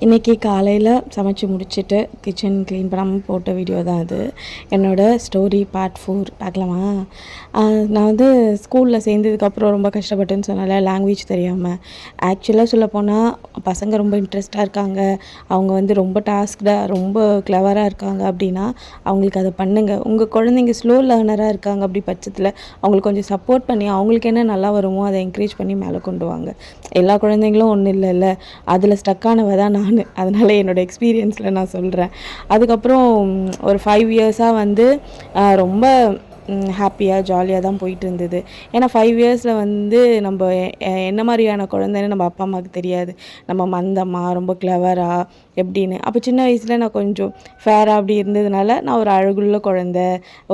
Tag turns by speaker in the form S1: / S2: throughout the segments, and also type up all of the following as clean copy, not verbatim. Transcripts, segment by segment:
S1: இன்றைக்கி காலையில் சமைச்சு முடிச்சுட்டு கிச்சன் க்ளீன் பண்ணாமல் போட்ட வீடியோ தான் அது. என்னோடய ஸ்டோரி பார்ட் 4 பார்க்கலாமா? நான் வந்து ஸ்கூலில் சேர்ந்ததுக்கப்புறம் ரொம்ப கஷ்டப்பட்டேன்னு சொன்னால, லாங்குவேஜ் தெரியாமல். ஆக்சுவலாக சொல்லப்போனால் பசங்க ரொம்ப இன்ட்ரெஸ்ட்டாக இருக்காங்க, அவங்க வந்து ரொம்ப டாஸ்க்டாக ரொம்ப கிளவராக இருக்காங்க அப்படின்னா அவங்களுக்கு அதை பண்ணுங்கள். உங்கள் குழந்தைங்க ஸ்லோ லேர்னராக இருக்காங்க அப்படி பட்சத்தில் அவங்களுக்கு கொஞ்சம் சப்போர்ட் பண்ணி அவங்களுக்கு என்ன நல்லா வருமோ அதை என்கரேஜ் பண்ணி மேலே கொண்டு வாங்க. எல்லா குழந்தைங்களும் ஒன்றும் இல்லைல்ல, அதில் ஸ்டக்கானவ தான் நான். அதனால் என்னோடய எக்ஸ்பீரியன்ஸில் நான் சொல்கிறேன். அதுக்கப்புறம் ஒரு 5 இயர்ஸாக வந்து ரொம்ப ஹாப்பியாக ஜாலியாக தான் போயிட்டு இருந்தது. ஏன்னா 5 இயர்ஸில் வந்து நம்ம என்ன மாதிரியான குழந்தைன்னு நம்ம அப்பா அம்மாவுக்கு தெரியாது. நம்ம மந்தமா ரொம்ப கிளவரா எப்படின்னு. அப்போ சின்ன வயசில் நான் கொஞ்சம் ஃபேராக அப்படி இருந்ததுனால நான் ஒரு அழகுள்ள குழந்தை,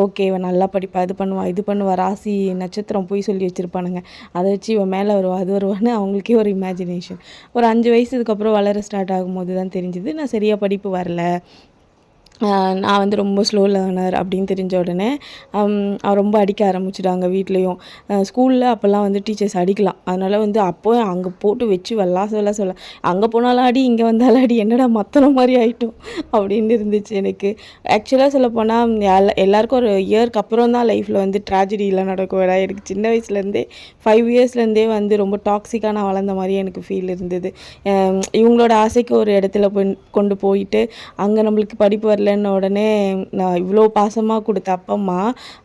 S1: ஓகே இவன் நல்லா படிப்பா, இது பண்ணுவா இது பண்ணுவா, ராசி நட்சத்திரம் போய் சொல்லி வச்சுருப்பானுங்க, அதை வச்சு இவன் மேலே வருவா அது வருவான்னு அவங்களுக்கே ஒரு இமேஜினேஷன். ஒரு 5 வயசுக்கு அப்புறம் வளர ஸ்டார்ட் ஆகும்போது தான் தெரிஞ்சுது நான் சரியாக படிப்பு வரல, நான் வந்து ரொம்ப ஸ்லோ லேர்னர் அப்படின்னு தெரிஞ்ச உடனே ரொம்ப அடிக்க ஆரம்பிச்சிட்டாங்க வீட்லேயும். ஸ்கூலில் அப்போல்லாம் வந்து டீச்சர்ஸ் அடிக்கலாம், அதனால் வந்து அப்போ அங்கே போட்டு வச்சு சொல்ல அங்கே போனாலும் அடி இங்கே வந்தாலும் அடி, என்னடா மத்தன மாதிரி ஆகிட்டோம் அப்படின்னு இருந்துச்சு எனக்கு. ஆக்சுவலாக சொல்லப்போனால் எல்லாருக்கும் ஒரு இயருக்கு அப்புறம் தான் லைஃப்பில் வந்து ட்ராஜடிலாம் நடக்கும். எனக்கு சின்ன வயசுலேருந்தே 5 இயர்ஸ்லேருந்தே வந்து ரொம்ப டாக்ஸிக்காக நான் வளர்ந்த மாதிரி எனக்கு ஃபீல் இருந்தது. இவங்களோட ஆசைக்கு ஒரு இடத்துல கொண்டு போயிட்டு அங்கே நம்மளுக்கு படிப்பு வரல உடனே நான் இவ்வளோ பாசமாக கொடுத்த அப்பா அம்மா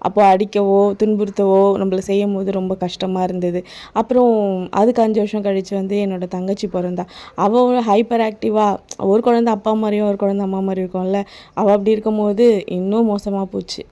S1: அப்போ அடிக்கவோ துன்புறுத்தவோ நம்மளை செய்யும் போது ரொம்ப கஷ்டமாக இருந்தது. அப்புறம் அதுக்கு 5 வருஷம் கழித்து வந்து என்னோடய தங்கச்சி பிறந்தா. அவள் ஹைப்பர் ஆக்டிவாக, ஒரு குழந்தை அப்பா மாதிரியும் ஒரு குழந்தை அம்மா மாதிரி இருக்கும்ல, அவள் அப்படி இருக்கும்போது இன்னும் மோசமாக போச்சு.